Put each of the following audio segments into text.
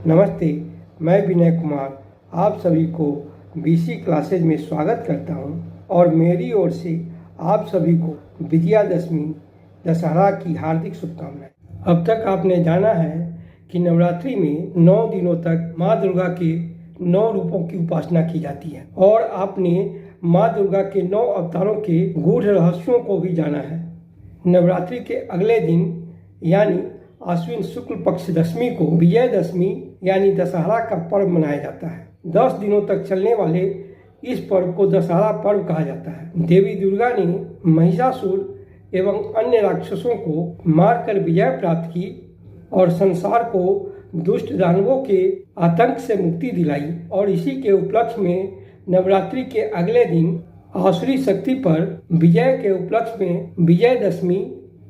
नमस्ते, मैं विनय कुमार आप सभी को बीसी क्लासेज में स्वागत करता हूं और मेरी ओर से आप सभी को विजयादशमी दशहरा की हार्दिक शुभकामनाएं। अब तक आपने जाना है कि नवरात्रि में 9 दिनों तक माँ दुर्गा के 9 रूपों की उपासना की जाती है और आपने माँ दुर्गा के 9 अवतारों के गूढ़ रहस्यों को भी जाना है। नवरात्रि के अगले दिन यानी आश्विन शुक्ल पक्ष दशमी को विजयदशमी यानी दशहरा का पर्व मनाया जाता है। 10 दिनों तक चलने वाले इस पर्व को दशहरा पर्व कहा जाता है। देवी दुर्गा ने महिषासुर एवं अन्य राक्षसों को मारकर विजय प्राप्त की और संसार को दुष्ट दानवों के आतंक से मुक्ति दिलाई और इसी के उपलक्ष्य में नवरात्रि के अगले दिन आसुरी शक्ति पर विजय के उपलक्ष्य में विजयदशमी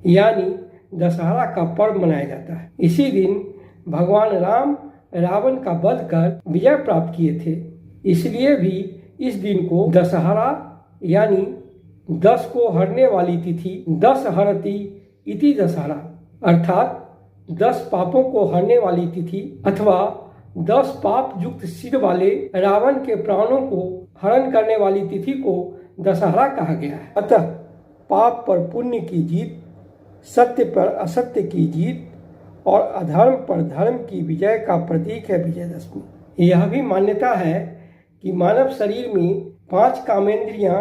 यानी दशहरा का पर्व मनाया जाता है। इसी दिन भगवान राम रावण का वध कर विजय प्राप्त किए थे, इसलिए भी इस दिन को दशहरा यानी 10 को हरने वाली तिथि 10 हरति इति दशहरा अर्थात 10 पापों को हरने वाली तिथि अथवा 10 पाप युक्त सिर वाले रावण के प्राणों को हरण करने वाली तिथि को दशहरा कहा गया है। अतः पाप पर पुण्य की जीत, सत्य पर असत्य की जीत और अधर्म पर धर्म की विजय का प्रतीक है विजयदशमी। यह भी मान्यता है कि मानव शरीर में 5 कामेंद्रियां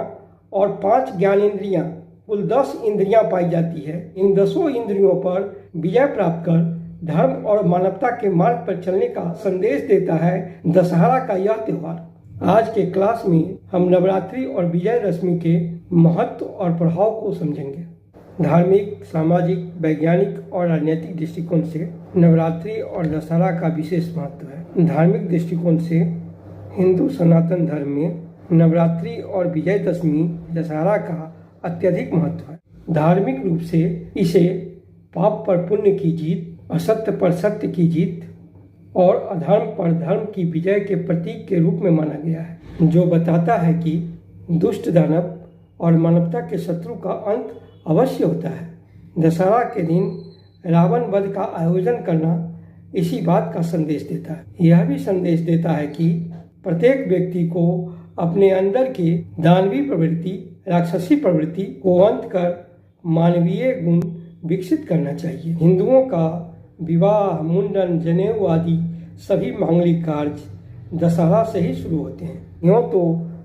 और 5 ज्ञानेंद्रियां कुल 10 इंद्रियां पाई जाती है। इन 10 इंद्रियों पर विजय प्राप्त कर धर्म और मानवता के मार्ग पर चलने का संदेश देता है दशहरा का यह त्यौहार। आज के क्लास में हम नवरात्रि और विजयदशमी के महत्व और प्रभाव को समझेंगे। धार्मिक, सामाजिक, वैज्ञानिक और राजनीतिक दृष्टिकोण से नवरात्रि और दशहरा का विशेष महत्व है। धार्मिक दृष्टिकोण से हिंदू सनातन धर्म में नवरात्रि और विजयदशमी दशहरा का अत्यधिक महत्व है। धार्मिक रूप से इसे पाप पर पुण्य की जीत, असत्य पर सत्य की जीत और अधर्म पर धर्म की विजय के प्रतीक के रूप में माना गया है, जो बताता है कि दुष्ट दानव और मानवता के शत्रु का अंत अवश्य होता है। दशहरा के दिन रावण वध का आयोजन करना इसी बात का संदेश देता है। यह भी संदेश देता है कि प्रत्येक व्यक्ति को अपने अंदर के दानवीय प्रवृत्ति, राक्षसी प्रवृत्ति को अंत कर मानवीय गुण विकसित करना चाहिए। हिंदुओं का विवाह, मुंडन, जनेऊ आदि सभी मांगलिक कार्य दशहरा से ही शुरू होते हैं। यूँ तो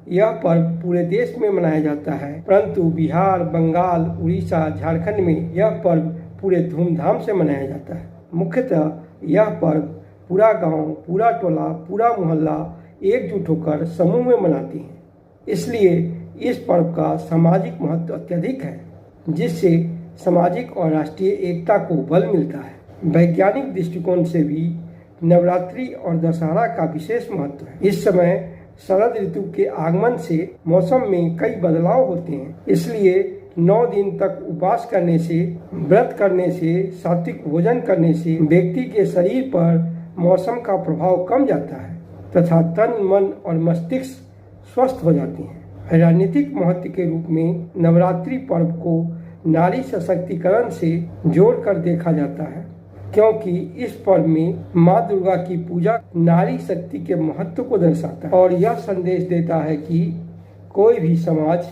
यह पर्व पूरे देश में मनाया जाता है, परंतु बिहार, बंगाल, उड़ीसा, झारखंड में यह पर्व पूरे धूमधाम से मनाया जाता है। मुख्यतः यह पर्व पूरा गांव, पूरा टोला, पूरा मोहल्ला एकजुट होकर समूह में मनाते हैं। इसलिए इस पर्व का सामाजिक महत्व अत्यधिक है, जिससे सामाजिक और राष्ट्रीय एकता को बल मिलता है। वैज्ञानिक दृष्टिकोण से भी नवरात्रि और दशहरा का विशेष महत्व है। इस समय शरद ऋतु के आगमन से मौसम में कई बदलाव होते हैं, इसलिए 9 दिन तक उपवास करने से, व्रत करने से, सात्विक भोजन करने से व्यक्ति के शरीर पर मौसम का प्रभाव कम जाता है तथा तन, मन और मस्तिष्क स्वस्थ हो जाते हैं। राजनीतिक महत्व के रूप में नवरात्रि पर्व को नारी सशक्तिकरण से जोड़कर देखा जाता है, क्योंकि इस पर्व में माँ दुर्गा की पूजा नारी शक्ति के महत्व को दर्शाता है और यह संदेश देता है कि कोई भी समाज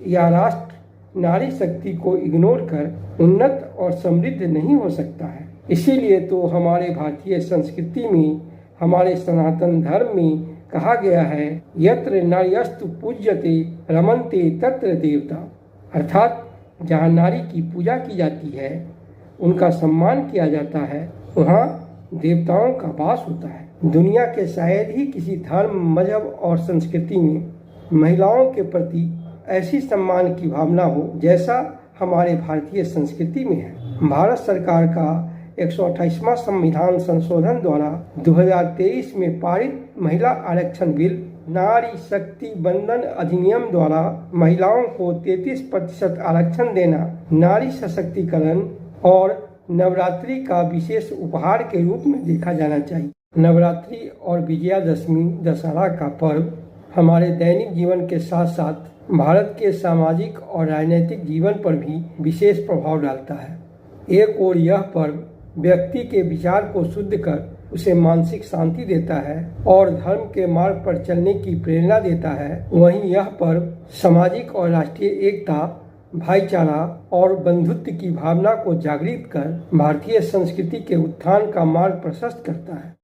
या राष्ट्र नारी शक्ति को इग्नोर कर उन्नत और समृद्ध नहीं हो सकता है। इसीलिए तो हमारे भारतीय संस्कृति में, हमारे सनातन धर्म में कहा गया है, यत्र नार्यस्तु पूज्यते रमन्ते तत्र देवता, अर्थात जहाँ नारी की पूजा की जाती है, उनका सम्मान किया जाता है, वहाँ देवताओं का वास होता है। दुनिया के शायद ही किसी धर्म, मजहब और संस्कृति में महिलाओं के प्रति ऐसी सम्मान की भावना हो जैसा हमारे भारतीय संस्कृति में है। भारत सरकार का 128वां संविधान संशोधन द्वारा 2023 में पारित महिला आरक्षण बिल नारी शक्ति बंधन अधिनियम द्वारा महिलाओं को 33% आरक्षण देना नारी सशक्तिकरण और नवरात्रि का विशेष उपहार के रूप में देखा जाना चाहिए। नवरात्रि और विजयादशमी दशहरा का पर्व हमारे दैनिक जीवन के साथ साथ भारत के सामाजिक और राजनीतिक जीवन पर भी विशेष प्रभाव डालता है। एक ओर यह पर्व व्यक्ति के विचार को शुद्ध कर उसे मानसिक शांति देता है और धर्म के मार्ग पर चलने की प्रेरणा देता है, वहीं यह पर्व सामाजिक और राष्ट्रीय एकता, भाईचारा और बंधुत्व की भावना को जागृत कर भारतीय संस्कृति के उत्थान का मार्ग प्रशस्त करता है।